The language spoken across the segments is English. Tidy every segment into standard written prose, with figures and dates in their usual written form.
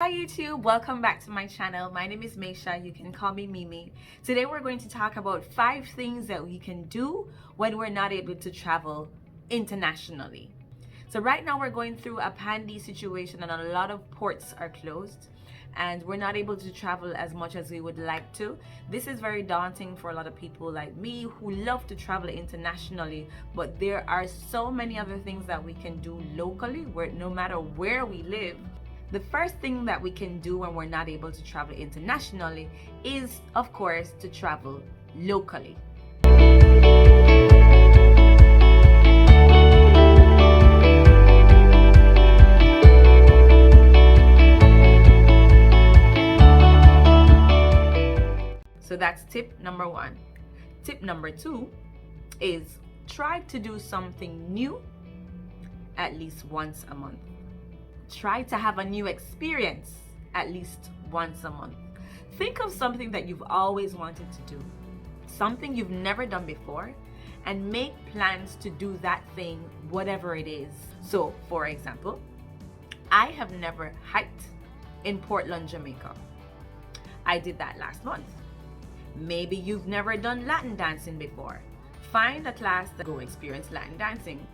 Hi YouTube, welcome back to my channel. My name is Maisha, you can call me Mimi. Today we're going to talk about 5 things that we can do when we're not able to travel internationally. So right now we're going through a pandy situation and a lot of ports are closed and we're not able to travel as much as we would like to. This is very daunting for a lot of people like me who love to travel internationally, but there are so many other things that we can do locally where no matter where we live. The first thing that we can do when we're not able to travel internationally is, of course, to travel locally. So that's tip number 1. Tip number 2 is try to do something new at least once a month. Try to have a new experience at least once a month. Think of something that you've always wanted to do, something you've never done before, and make plans to do that thing, whatever it is. So, for example, I have never hiked in Portland, Jamaica. I did that last month. Maybe you've never done Latin dancing before. Find a class that go experience Latin dancing.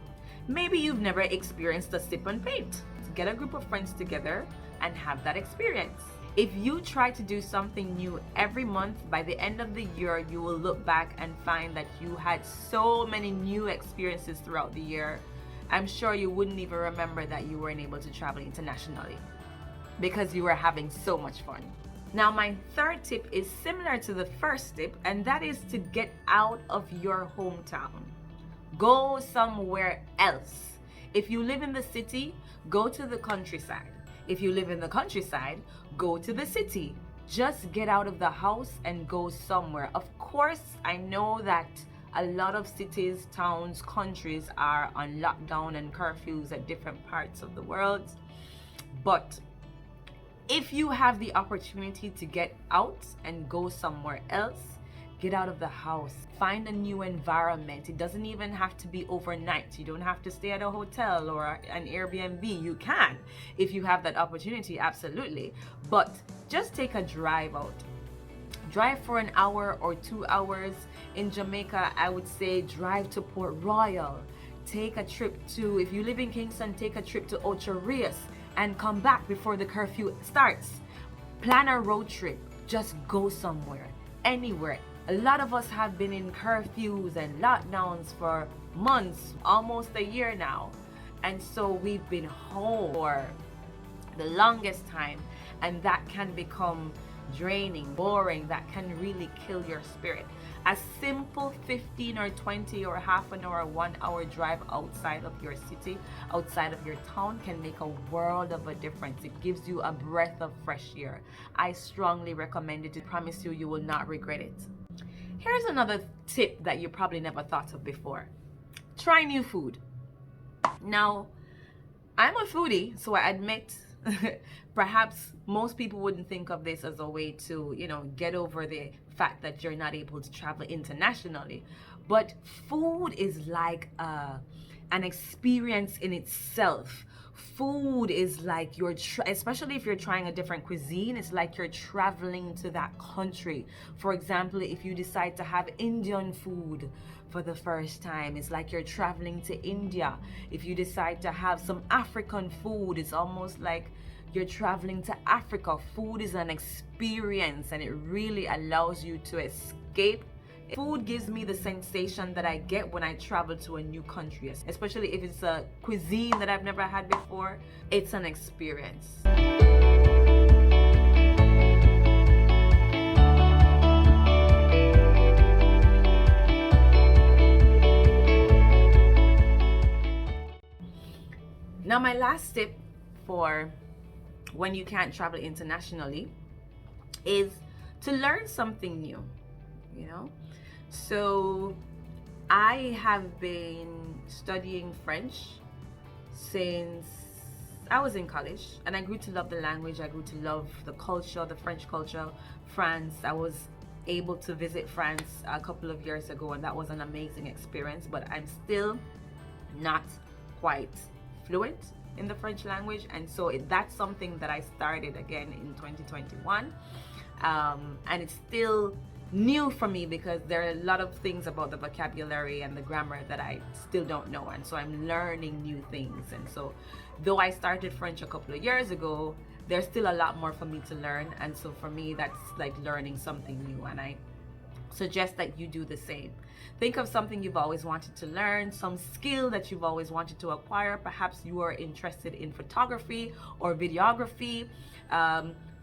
Maybe you've never experienced a sip and paint. Get a group of friends together and have that experience. If you try to do something new every month, by the end of the year, you will look back and find that you had so many new experiences throughout the year. I'm sure you wouldn't even remember that you weren't able to travel internationally because you were having so much fun. Now, my third tip is similar to the first tip, and that is to get out of your hometown. Go somewhere else. If you live in the city, go to the countryside. If you live in the countryside, go to the city. Just get out of the house and go somewhere. Of course, I know that a lot of cities, towns, countries are on lockdown and curfews at different parts of the world. But if you have the opportunity to get out and go somewhere else, get out of the house. Find a new environment. It doesn't even have to be overnight. You don't have to stay at a hotel or an Airbnb. You can if you have that opportunity, absolutely. But just take a drive out. Drive for an hour or 2 hours. In Jamaica, I would say drive to Port Royal. Take a trip to, if you live in Kingston, take a trip to Ocho Rios and come back before the curfew starts. Plan a road trip. Just go somewhere, anywhere. A lot of us have been in curfews and lockdowns for months, almost a year now. And so we've been home for the longest time, and that can become draining, boring. That can really kill your spirit. A simple 15 or 20 or half an hour, 1 hour drive outside of your city, outside of your town can make a world of a difference. It gives you a breath of fresh air. I strongly recommend it. I promise you, you will not regret it. Here's another tip that you probably never thought of before. Try new food. Now, I'm a foodie, so I admit perhaps most people wouldn't think of this as a way to, get over the fact that you're not able to travel internationally. But food is like an experience in itself. Food is like especially if you're trying a different cuisine, it's like you're traveling to that country. For example, if you decide to have Indian food for the first time, it's like you're traveling to India. If you decide to have some African food, it's almost like you're traveling to Africa. Food is an experience and it really allows you to escape. Food gives me the sensation that I get when I travel to a new country, especially if it's a cuisine that I've never had before. It's an experience. Now, my last tip for when you can't travel internationally is to learn something new, So I have been studying French since I was in college, and I grew to love the language. I grew to love the culture, the French culture, France. I was able to visit France a couple of years ago, and that was an amazing experience, but I'm still not quite fluent in the French language, and so that's something that I started again in 2021, and it's still new for me because there are a lot of things about the vocabulary and the grammar that I still don't know, and so I'm learning new things. And so though I started French a couple of years ago, there's still a lot more for me to learn, and so for me that's like learning something new, and I suggest that you do the same. Think of something you've always wanted to learn, some skill that you've always wanted to acquire. Perhaps you are interested in photography or videography.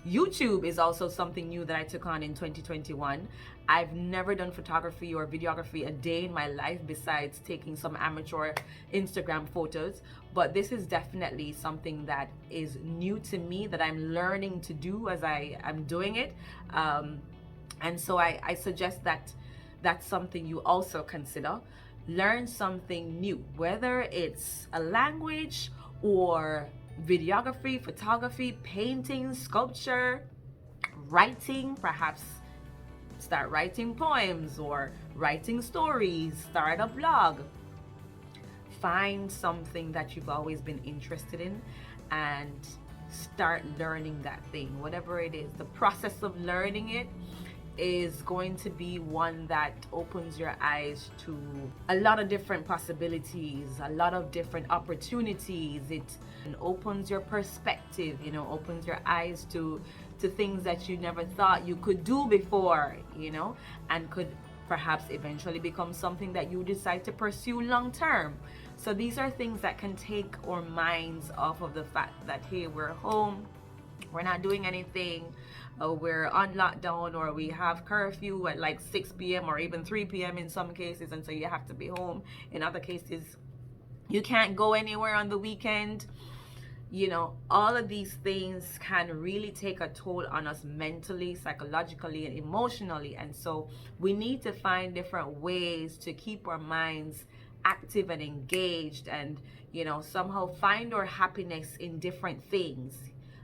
YouTube is also something new that I took on in 2021. I've never done photography or videography a day in my life besides taking some amateur Instagram photos, but this is definitely something that is new to me that I'm learning to do as I'm doing it. And so I suggest that that's something you also consider. Learn something new, whether it's a language or videography, photography, painting, sculpture, writing. Perhaps start writing poems or writing stories, start a blog. Find something that you've always been interested in and start learning that thing, whatever it is. The process of learning it is going to be one that opens your eyes to a lot of different possibilities, a lot of different opportunities. It opens your perspective, opens your eyes to things that you never thought you could do before, and could perhaps eventually become something that you decide to pursue long term. So these are things that can take our minds off of the fact that, hey, we're home, we're not doing anything, we're on lockdown, or we have curfew at like 6 p.m. or even 3 p.m. in some cases, and so you have to be home. In other cases, you can't go anywhere on the weekend. All of these things can really take a toll on us mentally, psychologically, and emotionally. And so we need to find different ways to keep our minds active and engaged, and somehow find our happiness in different things.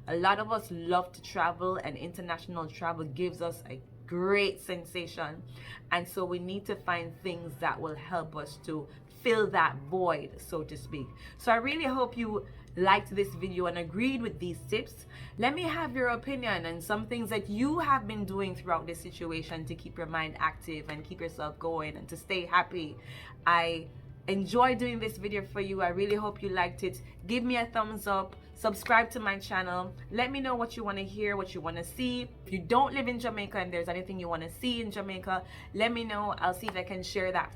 A lot of us love to travel, and international travel gives us a great sensation, and so we need to find things that will help us to fill that void, so to speak. So I really hope you liked this video and agreed with these tips. Let me have your opinion and some things that you have been doing throughout this situation to keep your mind active and keep yourself going and to stay happy. I enjoy doing this video for you. I really hope you liked it. Give me a thumbs up, subscribe to my channel, let me know what you want to hear, what you want to see. If you don't live in Jamaica and there's anything you want to see in Jamaica, let me know. I'll see if I can share that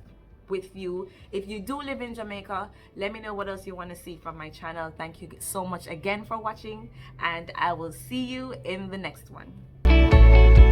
with you. If you do live in Jamaica, let me know what else you want to see from my channel. Thank you so much again for watching, and I will see you in the next one.